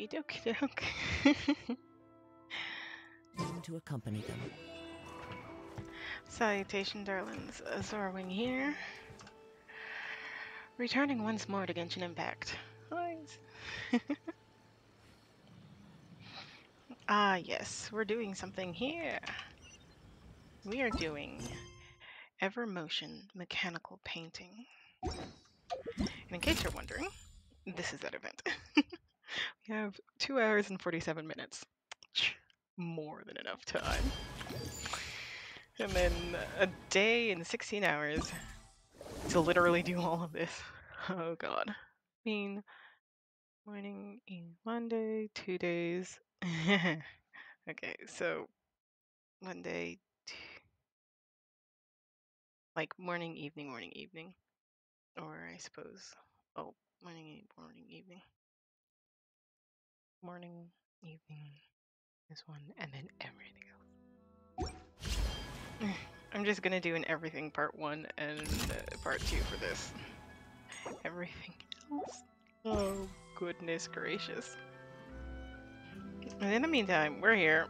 Okie dokie doke. To accompany them. Salutation, darlings. Zorwing here. Returning once more to Genshin Impact. Nice. Ah, yes, we're doing something here. We are doing Evermotion mechanical painting. And in case you're wondering, this is that event. We have 2 hours and 47 minutes. More than enough time. And then a day and 16 hours to literally do all of this. Oh god. I mean, morning, Monday, 2 days. Okay, so Monday, like morning, evening, or I suppose, oh, morning, evening, morning, evening is one, and then everything else. I'm just gonna do an everything part 1 and part 2 for this. Everything else? Oh, goodness gracious. And in the meantime, we're here.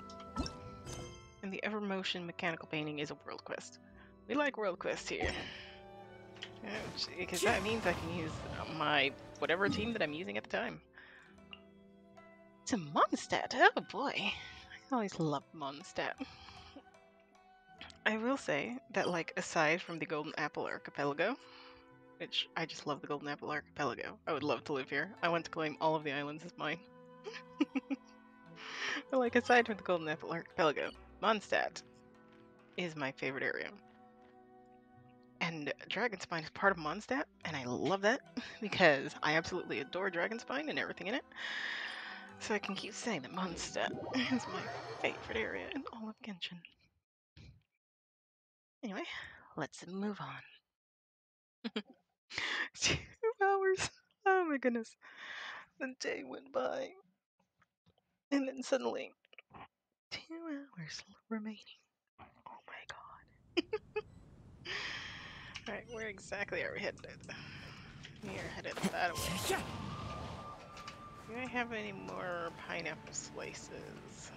And the Evermotion mechanical painting is a world quest. We like world quests here. Because that means I can use my whatever team that I'm using at the time. It's a Mondstadt. Oh boy. I always love Mondstadt. I will say that, like, aside from the Golden Apple Archipelago, which I just love the Golden Apple Archipelago. I would love to live here. I want to claim all of the islands as mine. But, like, aside from the Golden Apple Archipelago, Mondstadt is my favorite area. And Dragonspine is part of Mondstadt, and I love that because I absolutely adore Dragonspine and everything in it. So I can keep saying that Mondstadt is my favorite area in all of Genshin. Anyway, let's move on. 2 hours. Oh my goodness. The day went by. And then suddenly, 2 hours remaining. Oh my god. Alright, where exactly are we headed? We are headed that way. Do I have any more pineapple slices?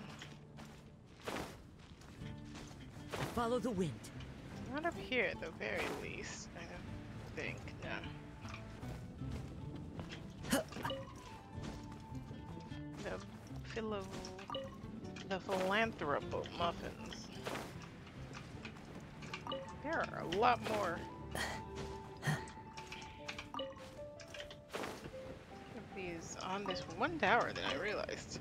Follow the wind. Not up here at the very least, I don't think. No. The philanthropo muffins. There are a lot more of these on this one tower than I realized.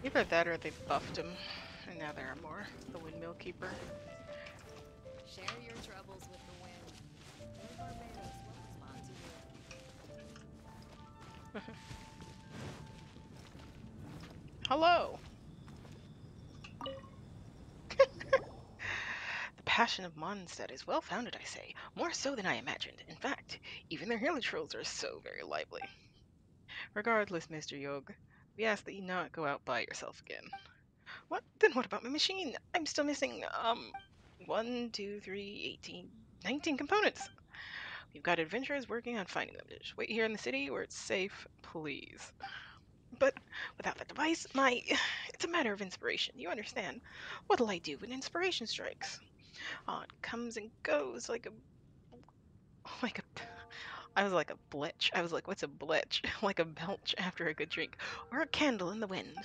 Either that or they buffed him, and now there are more. The windmill keeper. Share your troubles with the wind. Your Barbados will respond to you. Hello! The passion of Mondstadt is well founded, I say. More so than I imagined. In fact, even their hill trolls are so very lively. Regardless, Mr. Yog, we ask that you not go out by yourself again. What? Then what about my machine? I'm still missing, 1, 2, 3, 18, 19 components. We've got adventurers working on finding them. Just wait here in the city where it's safe, please. But without that device, it's a matter of inspiration. You understand? What'll I do when inspiration strikes? Oh, it comes and goes like a, I was like a bletch. I was like, what's a bletch? Like a belch after a good drink, or a candle in the wind.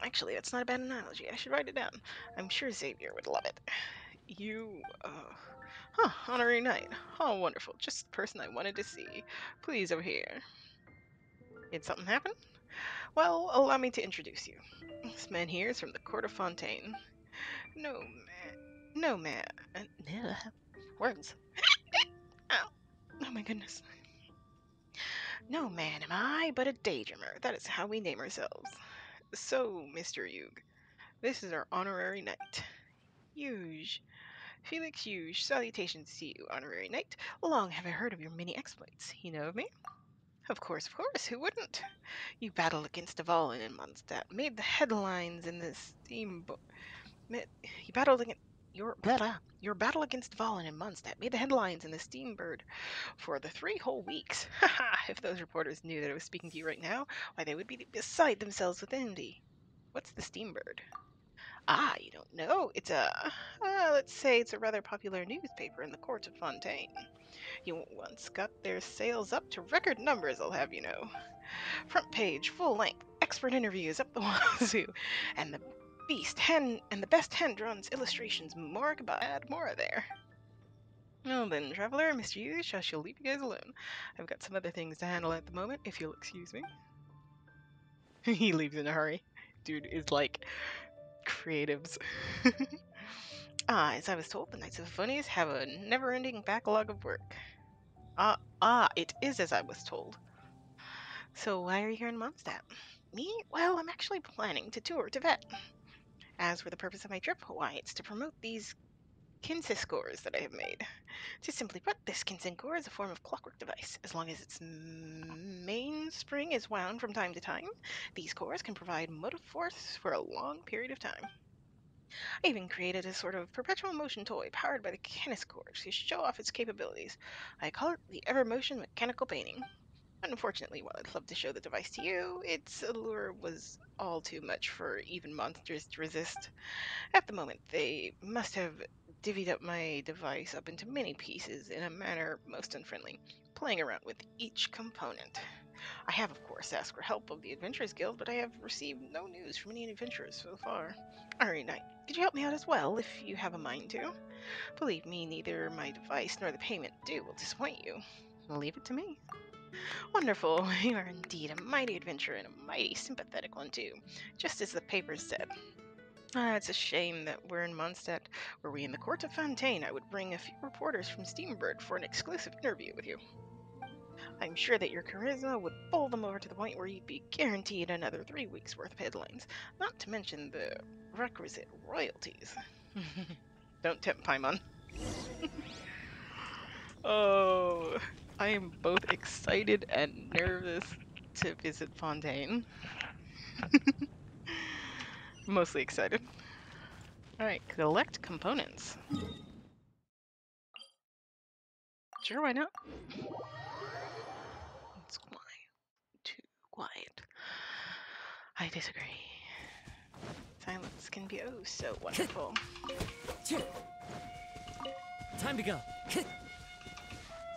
Actually, that's not a bad analogy. I should write it down. I'm sure Xavier would love it. You, honorary knight. Oh, wonderful. Just the person I wanted to see. Please, over here. Did something happen? Well, allow me to introduce you. This man here is from the court of Fontaine. No man. Words. Ow. Oh my goodness. No man am I, but a daydreamer. That is how we name ourselves. So, Mr. Yug, this is our honorary knight. Huge. Felix Huge, salutations to you, honorary knight. Long have I heard of your many exploits. You know of me? Of course, who wouldn't? You battled against Dvalin in Mondstadt, made the headlines in the steamboat. You battled against... Your battle against Valen and Mondstadt made the headlines in the Steambird for the 3 whole weeks. Haha, if those reporters knew that I was speaking to you right now, why they would be beside themselves with envy. What's the Steambird? Ah, you don't know? Let's say it's a rather popular newspaper in the court of Fontaine. You once got their sales up to record numbers, I'll have you know. Front page, full length, expert interviews up the wazoo, and the best hand-drawn illustrations more there. Well then, traveler, Mr. Yush, I shall leave you guys alone. I've got some other things to handle at the moment, if you'll excuse me. He leaves in a hurry. Dude is like creatives. As I was told, the Knights of Funnies have a never-ending backlog of work. It is as I was told. So why are you here in Mondstadt? Me? Well, I'm actually planning to tour Tibet. As for the purpose of my trip, why, it's to promote these Kinsa scores that I have made. To simply put, this Kinsen core is a form of clockwork device. As long as its mainspring is wound from time to time, these cores can provide motive force for a long period of time. I even created a sort of perpetual motion toy powered by the Kinescore to show off its capabilities. I call it the Evermotion mechanical painting. Unfortunately, while I'd love to show the device to you, its allure was all too much for even monsters to resist. At the moment, they must have divvied up my device up into many pieces in a manner most unfriendly, playing around with each component. I have, of course, asked for help of the Adventurers Guild, but I have received no news from any adventurers so far. Alright, Knight, could you help me out as well, if you have a mind to? Believe me, neither my device nor the payment due will disappoint you. Leave it to me. Wonderful. You are indeed a mighty adventurer and a mighty sympathetic one, too, just as the papers said. It's a shame that we're in Mondstadt. Were we in the court of Fontaine, I would bring a few reporters from Steambird for an exclusive interview with you. I'm sure that your charisma would bowl them over to the point where you'd be guaranteed another 3 weeks' worth of headlines, not to mention the requisite royalties. Don't tempt Paimon. Oh, I am both excited and nervous to visit Fontaine. Mostly excited. Alright, collect components. Sure, why not? It's too quiet. I disagree. Silence can be oh so wonderful. Time to go.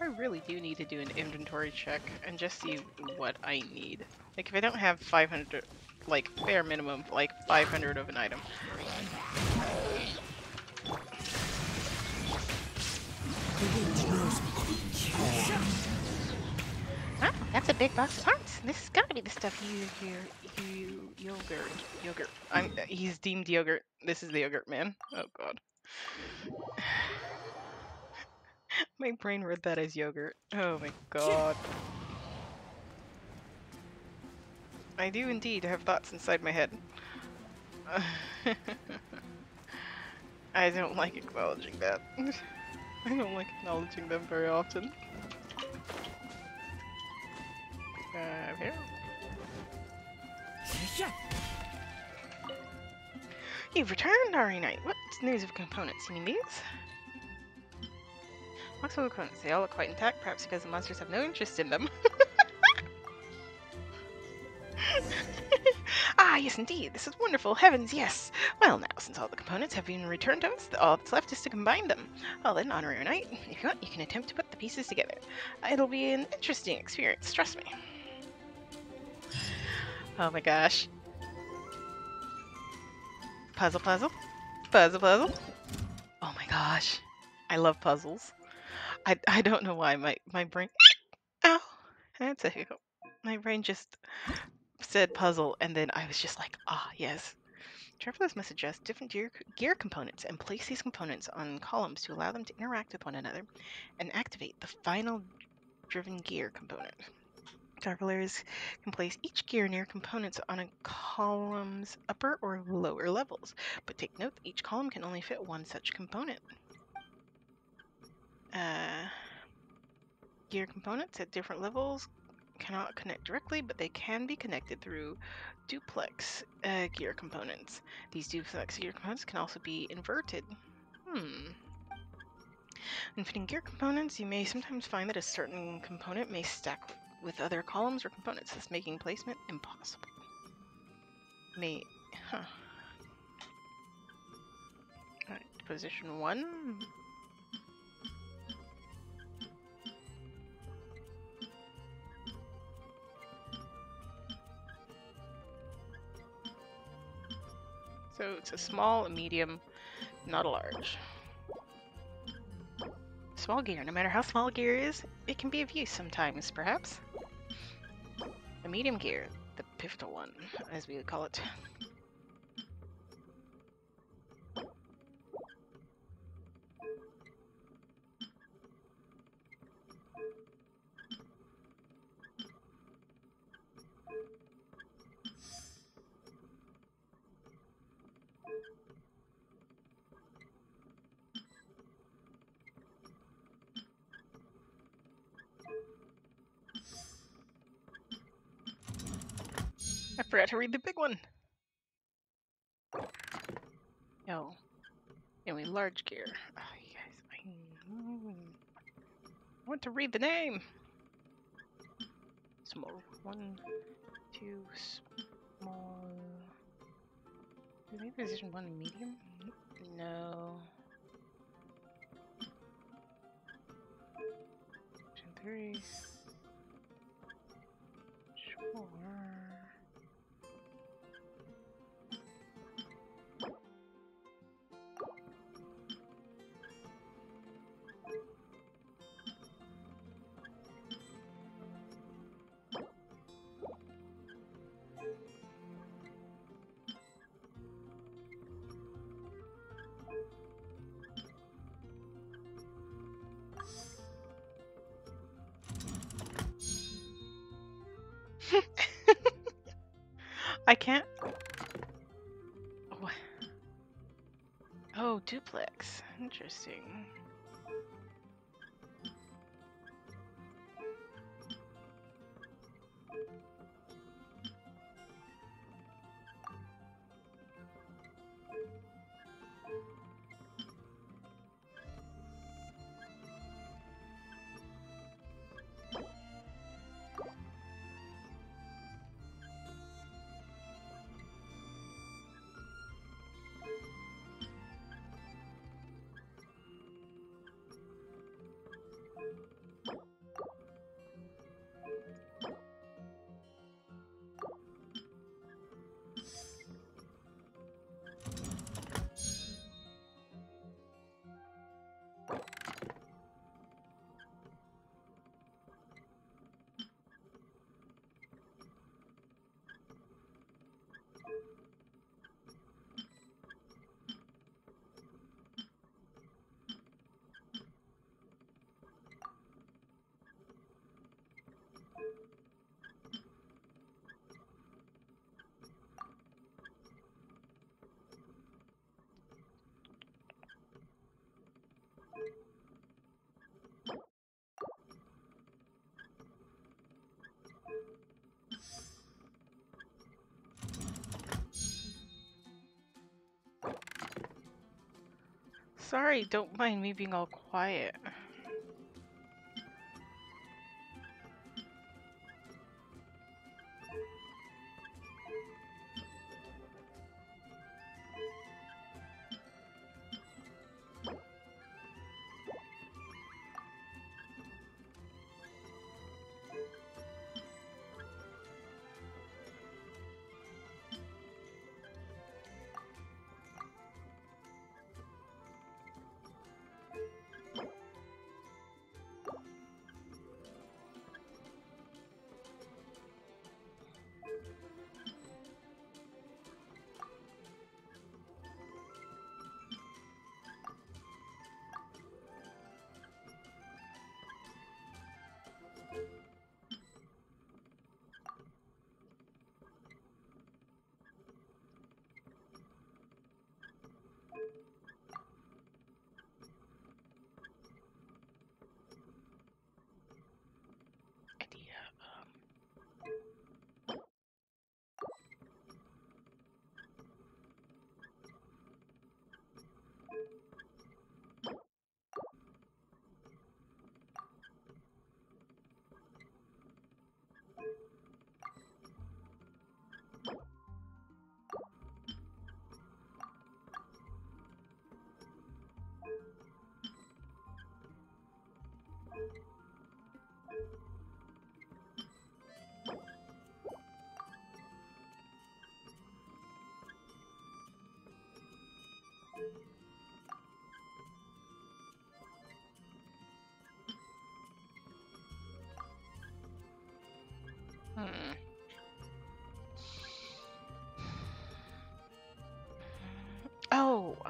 I really do need to do an inventory check and just see what I need. Like, if I don't have 500, like, bare minimum, like, 500 of an item. Oh, that's a big box of parts. This has got to be the stuff yogurt. He's deemed yogurt. This is the yogurt man. Oh god. My brain read that as yogurt. Oh my god. I do indeed have thoughts inside my head. I don't like acknowledging that. I don't like acknowledging them very often. Here. You've returned, Ari Knight. What's news of components? You need these? Box of components. They all look quite intact, perhaps because the monsters have no interest in them. Yes indeed. This is wonderful. Heavens, yes. Well now, since all the components have been returned to us, all that's left is to combine them. Well then, Honorary Knight, if you want, you can attempt to put the pieces together. It'll be an interesting experience, trust me. Oh my gosh. Puzzle. Oh my gosh. I love puzzles. I don't know why my brain... Ow! That's a hiccup. My brain just said puzzle, and then I was just like, yes. Travelers must adjust different gear components and place these components on columns to allow them to interact with one another and activate the final driven gear component. Travelers can place each gear near components on a column's upper or lower levels, but take note that each column can only fit one such component. Gear components at different levels cannot connect directly, but they can be connected through duplex gear components. These duplex gear components can also be inverted. When fitting gear components, you may sometimes find that a certain component may stack with other columns or components, thus making placement impossible. Huh. Alright, position 1. So it's a small, a medium, not a large. Small gear. No matter how small gear is, it can be of use sometimes, perhaps. A medium gear, the pivotal one, as we would call it. I forgot to read the big one. Oh. Anyway, large gear. Oh, you guys, I want to read the name. Small. 1, 2, small. Maybe position 1 medium? No. Position 3. Sure. I can't. Oh, duplex. Interesting. Sorry, don't mind me being all quiet.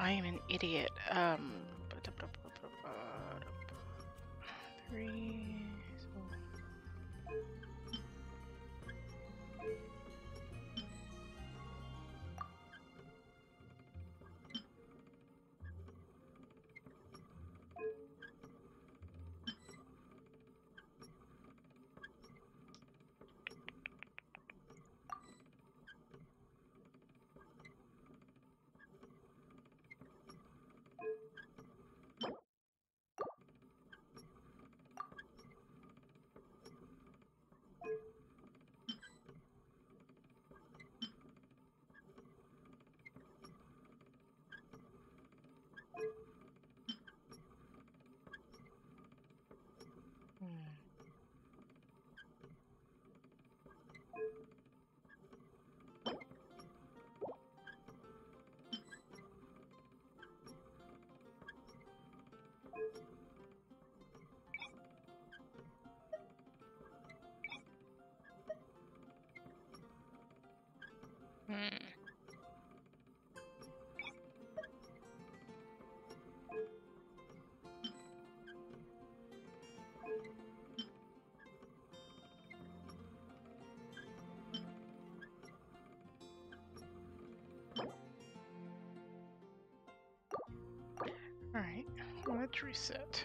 I am an idiot. 3. Alright, let's reset.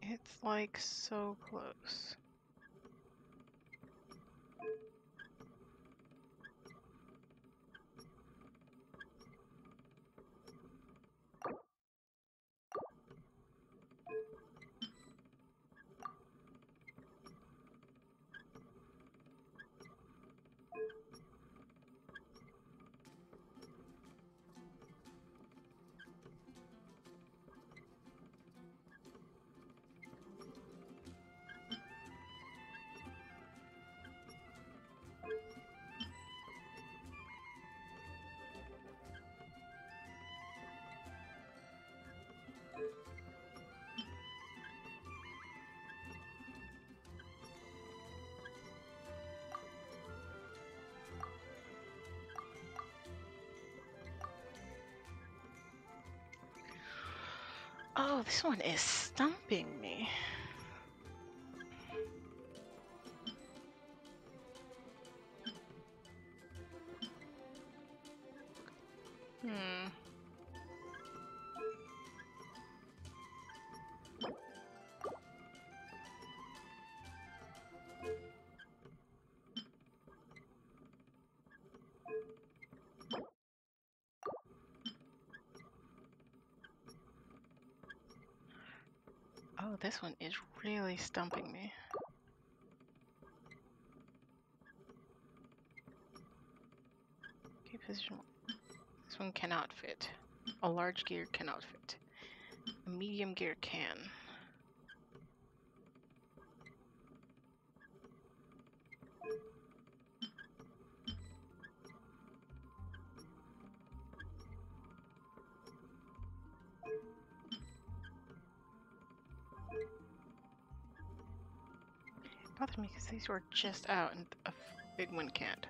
It's like so close. Oh, this one is stumping me. Oh, this one is really stumping me. Okay, position 1. This one cannot fit. A large gear cannot fit. A medium gear can. It bothered me because these were just out and a big one can't.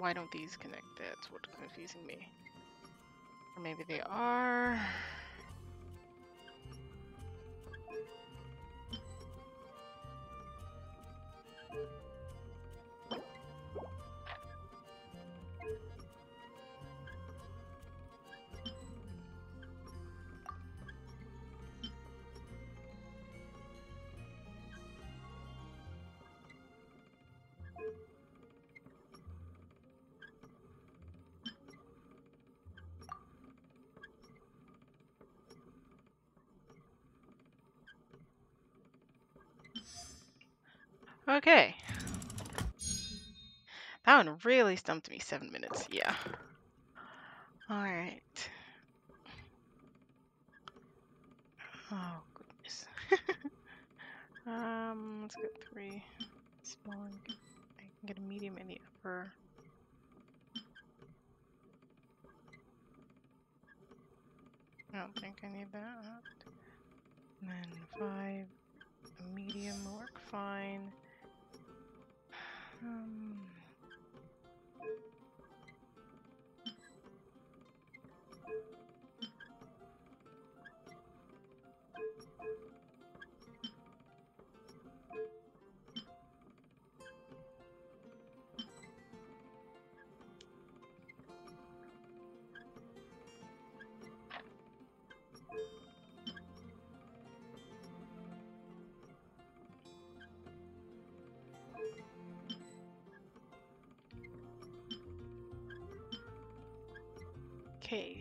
Why don't these connect? That's what's confusing me. Or maybe they are. Okay. That one really stumped me. 7 minutes, yeah. Alright. Oh, goodness. Let's get 3. Small one. I can get a medium in the upper. I don't think I need that. And then 5. A medium will work fine. Okay.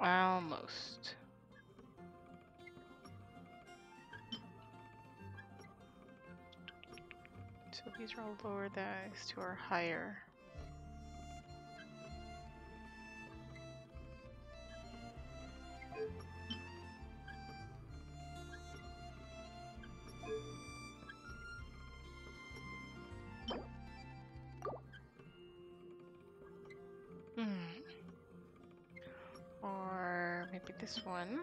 Almost. So these are all lower, these two are higher. Or maybe this one.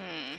Hmm.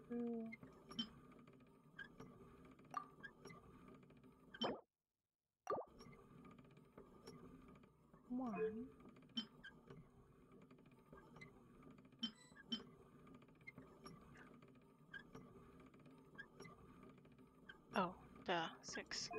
Two. 1. Oh, duh. 6.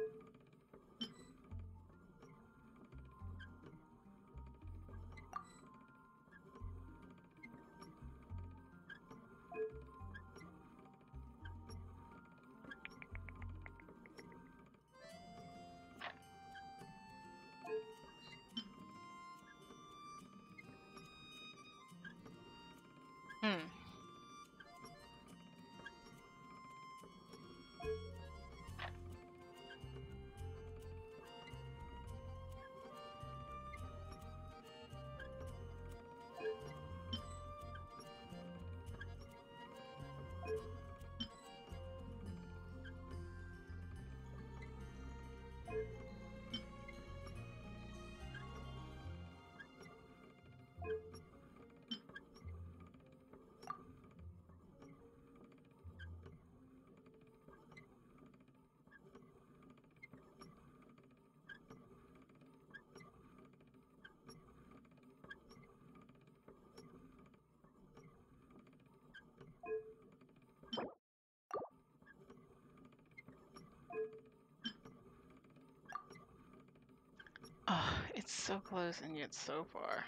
It's so close and yet so far.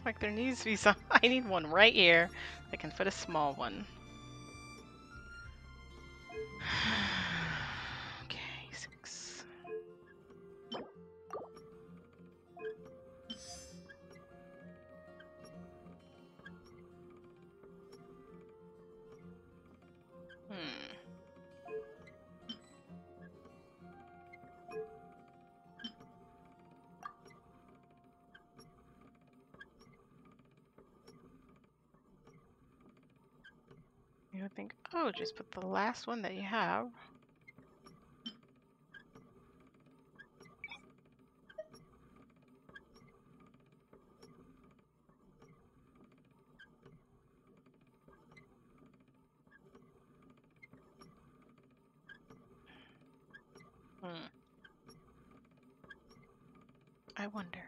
Like there needs to be some. I need one right here. I can fit a small one. Okay, 6. You would think, oh, just put the last one that you have. I wonder.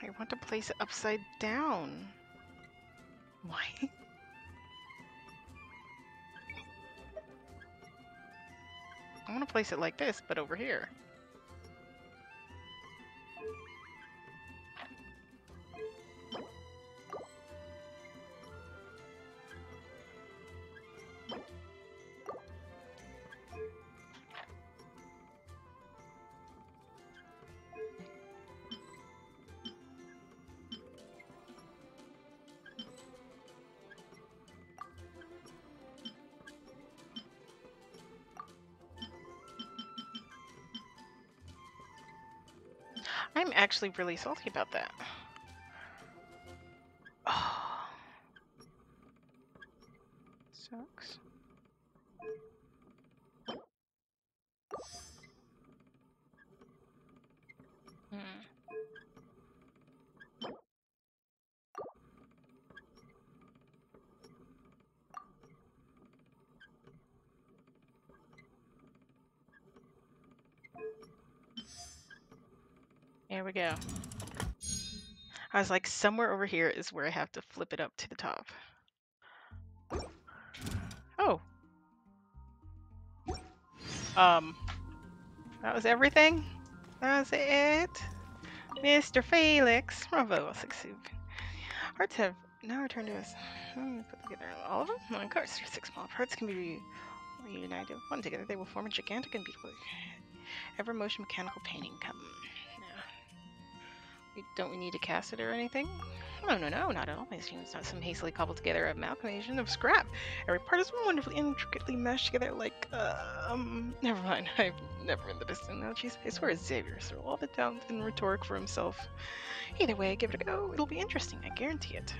I want to place it upside down. Why? I want to place it like this, but over here. I'm actually really salty about that. Oh. Sucks. There we go. I was like, somewhere over here is where I have to flip it up to the top. Oh. That was everything? That was it? Mr. Felix. Bravo. Hearts have now returned to us. Put together all of them? Well, of course, 6 small parts can be reunited. One together, they will form a gigantic and beautiful Evermotion mechanical painting. Come. Don't we need to cast it or anything? Oh, no, not at all. My team is not some hastily cobbled together amalgamation of scrap. Every part is wonderfully intricately meshed together like, never mind. I've never been the best analogies. I swear it's Xavier, so all the down and rhetoric for himself. Either way, give it a go. It'll be interesting, I guarantee it.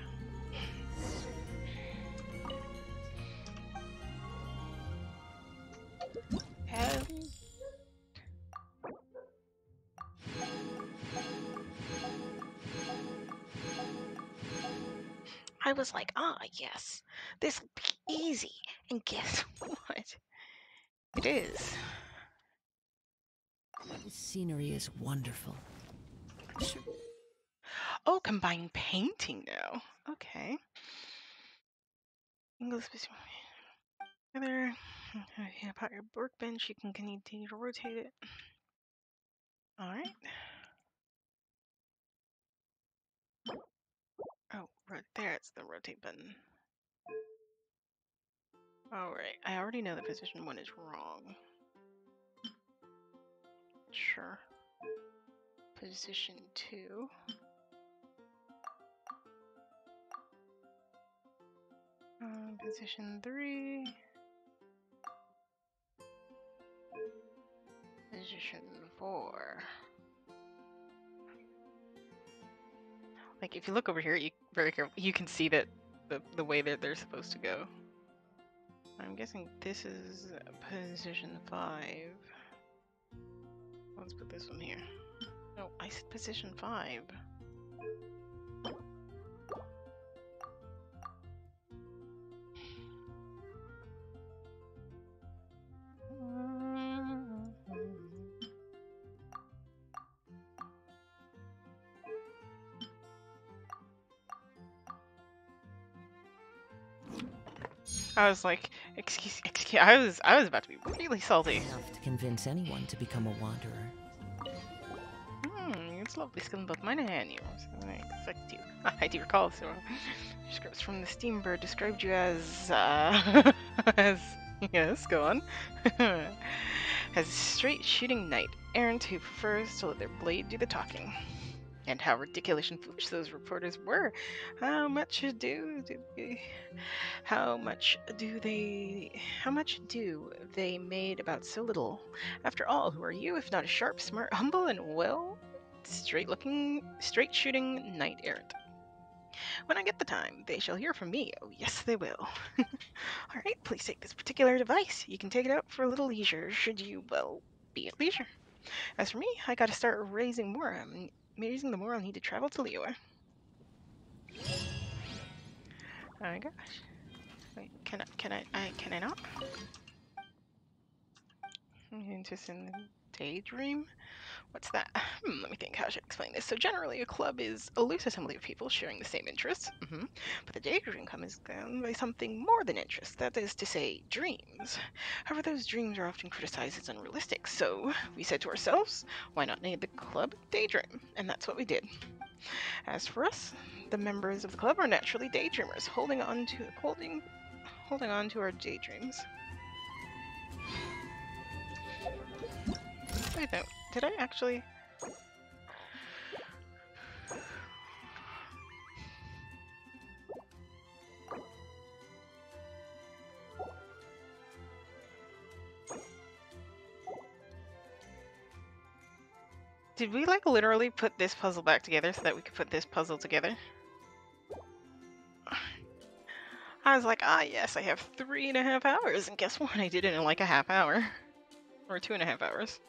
I was like, ah, yes, this will be easy. And guess what? It is. This scenery is wonderful. Sure. Oh, combined painting now. Okay. English together. About your workbench, you can continue to rotate it. All right. Oh, right there, it's the rotate button. All right. I already know that position 1 is wrong. Sure. Position 2. Position 3. Position 4. Like, if you look over here, you very careful, you can see that the way that they're supposed to go. I'm guessing this is position 5. Let's put this one here. No, I said position 5. I was like, excuse, I was about to be really salty. Enough to convince anyone to become a wanderer. It's lovely skin, both mine and yours. I expect you. I do recall, so scripts from the Steambird described you as, as, yes, go on, as a straight shooting knight errant who prefers to let their blade do the talking. And how ridiculous and foolish those reporters were. How much do they made about so little? After all, who are you if not a sharp, smart, humble, and well, straight shooting knight errant? When I get the time, they shall hear from me. Oh, yes, they will. All right, please take this particular device. You can take it out for a little leisure, should you, well, be at leisure. As for me, I gotta start raising more. Raising the more I'll need to travel to Liyue. Oh my gosh. Wait, can I not? I'm interested in the daydream? What's that? Let me think how I should explain this. So generally a club is a loose assembly of people sharing the same interests. But the daydream comes down by something more than interest. That is to say, dreams. However, those dreams are often criticized as unrealistic. So we said to ourselves, why not name the club Daydream? And that's what we did. As for us, the members of the club are naturally daydreamers, holding on to our daydreams. Wait, no, did I actually? Did we like literally put this puzzle back together so that we could put this puzzle together? I was like, ah yes, I have 3.5 hours, and guess what? I did it in like a half hour. Or 2.5 hours.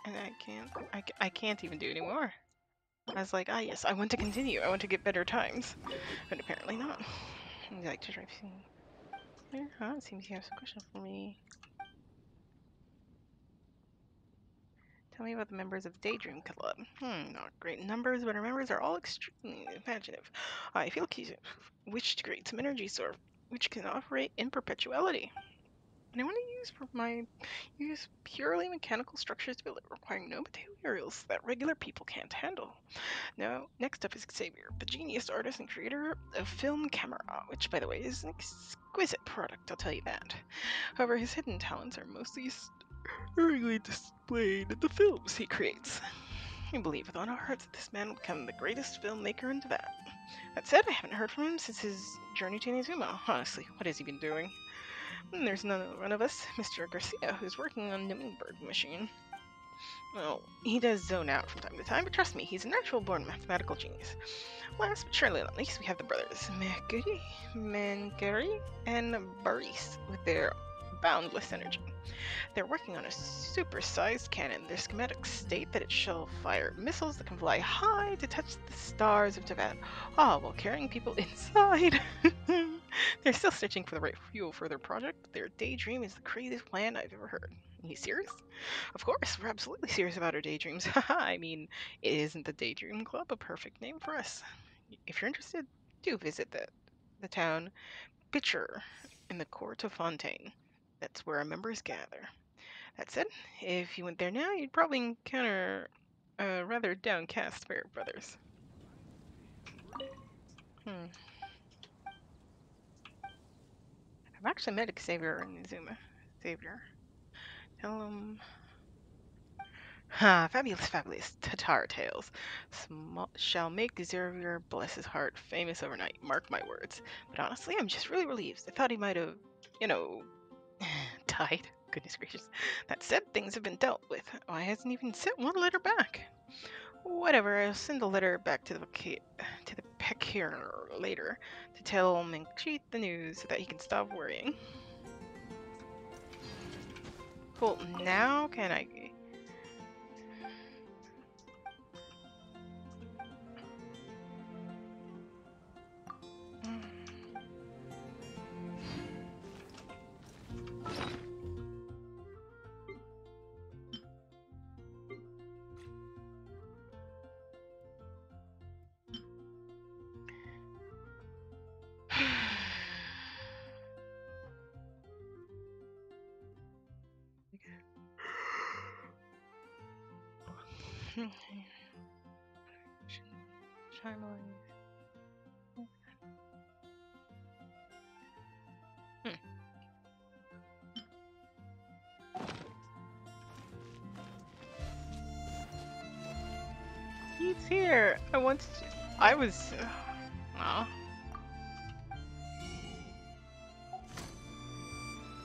And I can't even do anymore. I was like, ah yes, I want to continue. I want to get better times. But apparently not. Would you like to try here? Huh? It seems you have some questions for me. Tell me about the members of the Daydream Club. Not great numbers, but our members are all extremely imaginative. I feel keys wish to create some energy source which can operate in perpetuality. And I want to use purely mechanical structures to build it, requiring no materials that regular people can't handle. Now, next up is Xavier, the genius artist and creator of film camera, which, by the way, is an exquisite product, I'll tell you that. However, his hidden talents are mostly sparingly displayed in the films he creates. I believe with all our hearts that this man will become the greatest filmmaker in Tibet. That said, I haven't heard from him since his journey to Inazuma. Honestly, what has he been doing? There's another one of us, Mr. Garcia, who's working on Nimmenberg machine. Well, he does zone out from time to time, but trust me, he's a natural-born mathematical genius. Last but surely not least, we have the brothers Mercury, Mankari, and Baris, with their boundless energy. They're working on a super-sized cannon. Their schematics state that it shall fire missiles that can fly high to touch the stars of Tibet, while carrying people inside. They're still searching for the right fuel for their project, but their daydream is the craziest plan I've ever heard. Are you serious? Of course, we're absolutely serious about our daydreams. I mean, isn't the Daydream Club a perfect name for us? If you're interested, do visit the town Pitcher in the court of Fontaine. That's where our members gather. That said, if you went there now, you'd probably encounter a rather downcast pair of brothers. I've actually met Xavier and Izuma. Xavier. Tell him. Fabulous, fabulous Tatar tales. Shall make Xavier, bless his heart, famous overnight. Mark my words. But honestly, I'm just really relieved. I thought he might have, you know, died. Goodness gracious. That said, things have been dealt with. Why hasn't even sent one letter back? Whatever, I'll send a letter back to the Pekir later to tell Manchit the news so that he can stop worrying. Cool, now can I... He's here. I was. Aw.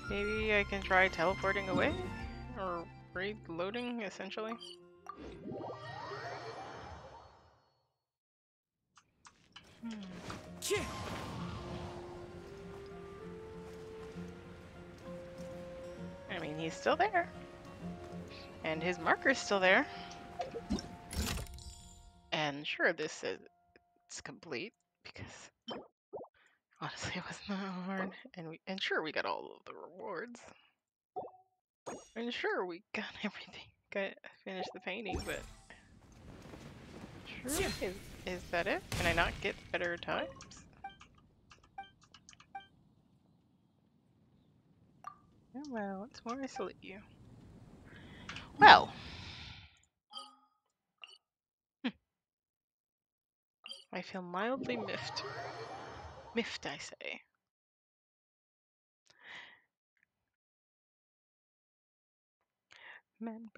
Maybe I can try teleporting away, or reloading, essentially. I mean, he's still there, and his marker's still there. And sure, this is it's complete because honestly, it wasn't that hard. And sure, we got all of the rewards. And sure, we got everything. Finished the painting, but sure, is that it? Can I not get better times? Oh, well, it's more I salute you. Well, I feel mildly miffed. Miffed, I say. Man.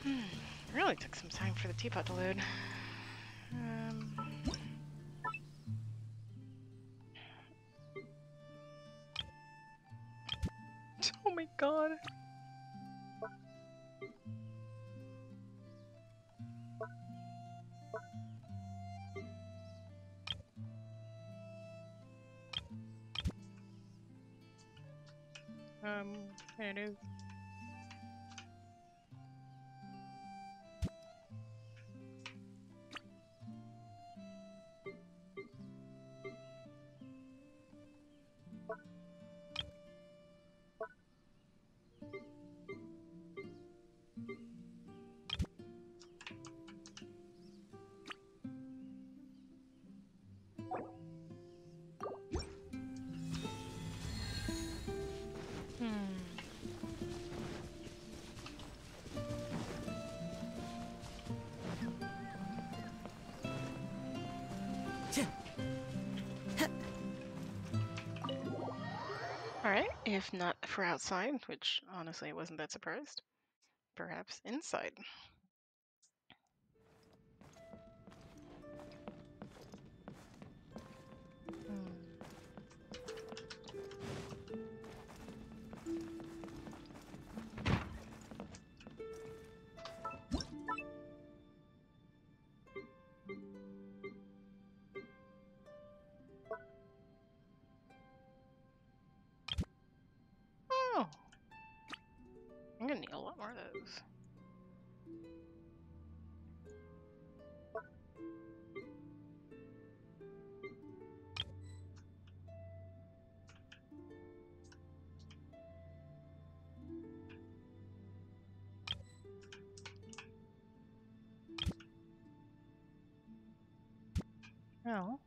It really took some time for the teapot to load. Oh my god. It is. Alright, if not for outside, which honestly I wasn't that surprised, perhaps inside. more of those. No.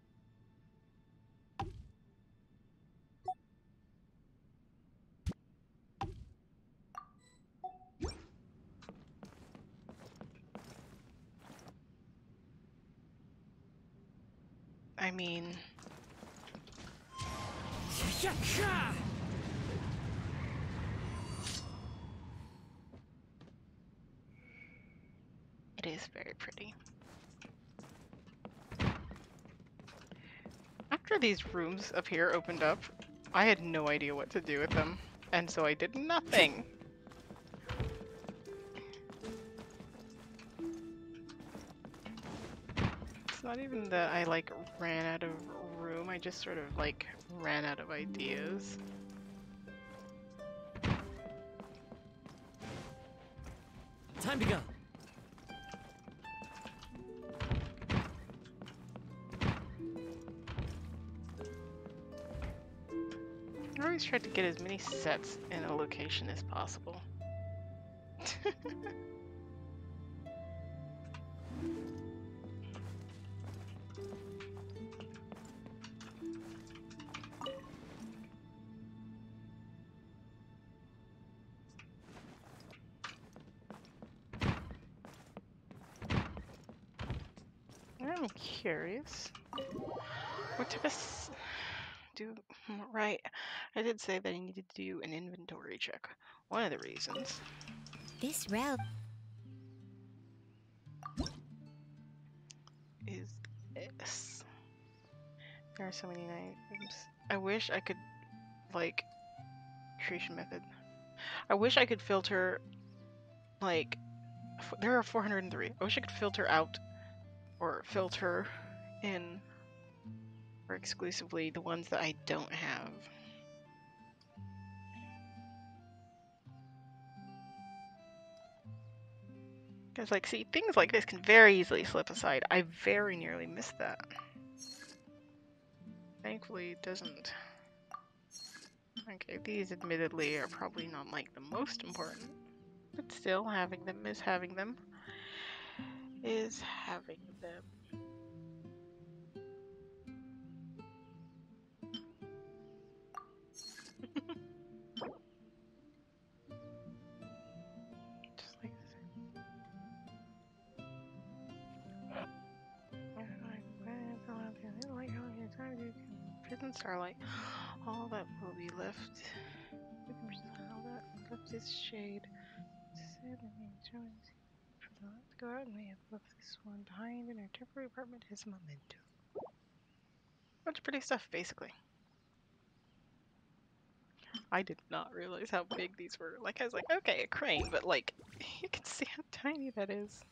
I mean, it is very pretty. After these rooms up here opened up, I had no idea what to do with them, and so I did nothing. It's not even that I like ran out of room, I just sort of like ran out of ideas. Time to go. I always try to get as many sets in a location as possible. I'm curious. What type of right? I did say that I needed to do an inventory check. One of the reasons This route. is this. There are so many items. I wish I could, like, creation method. I wish I could filter, like, there are 403. I wish I could filter out or filter in or exclusively the ones that I don't have. Because, like, see, things like this can very easily slip aside. I very nearly missed that. Thankfully, it doesn't. Okay, these admittedly are probably not, like, the most important. But still, having them is having them. Is having them. Just like prison starlight. All that will be left. All that left is shade. Let's go out and we have left this one behind in our temporary apartment as a memento. Bunch of pretty stuff, basically. I did not realize how big these were. Like, I was like, okay, a crane, but like, you can see how tiny that is.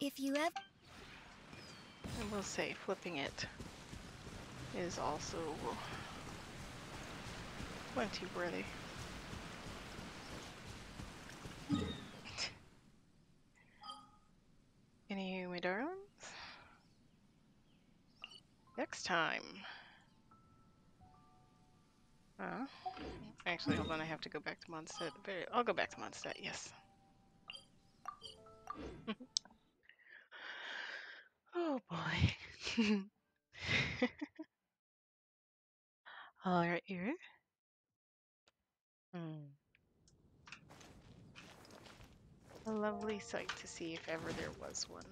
If you ever. I will say, flipping it is also plenty worthy. Any of my darlings? Next time. Actually, hold on, I have to go back to Mondstadt. I'll go back to Mondstadt, yes. Oh boy. Alright, here. A lovely sight to see if ever there was one.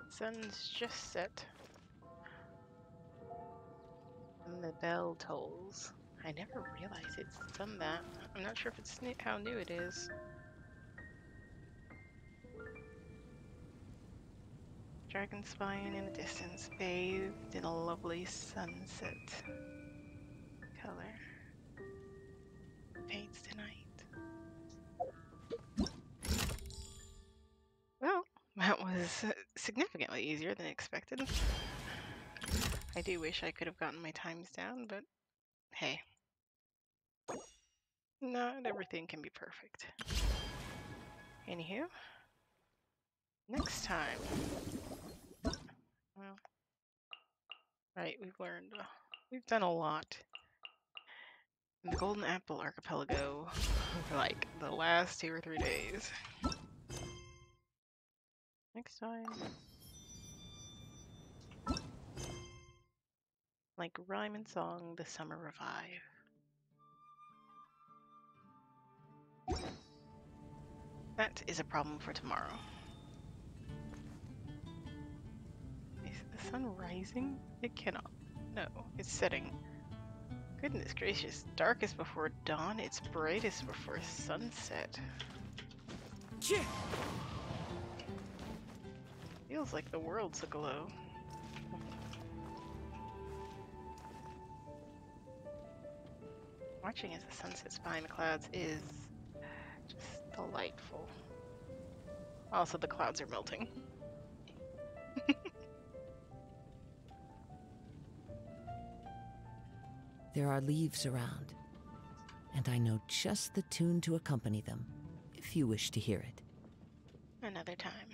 Sun's just set. And the bell tolls. I never realized it's done that. I'm not sure if it's how new it is. Dragon spine in the distance, bathed in a lovely sunset color. Fades tonight. Well, that was was significantly easier than expected. I do wish I could have gotten my times down, but hey, not everything can be perfect. Anywho, next time. Well, right, we've done a lot. In the Golden Apple Archipelago for like the last 2 or 3 days. Next time. Like rhyme and song, the summer revive. That is a problem for tomorrow. Is the sun rising? It cannot. No, it's setting. Goodness gracious, darkest before dawn, it's brightest before sunset. Feels like the world's aglow. Watching as the sun sets behind the clouds is just delightful. Also, the clouds are melting. There are leaves around, and I know just the tune to accompany them, if you wish to hear it. Another time.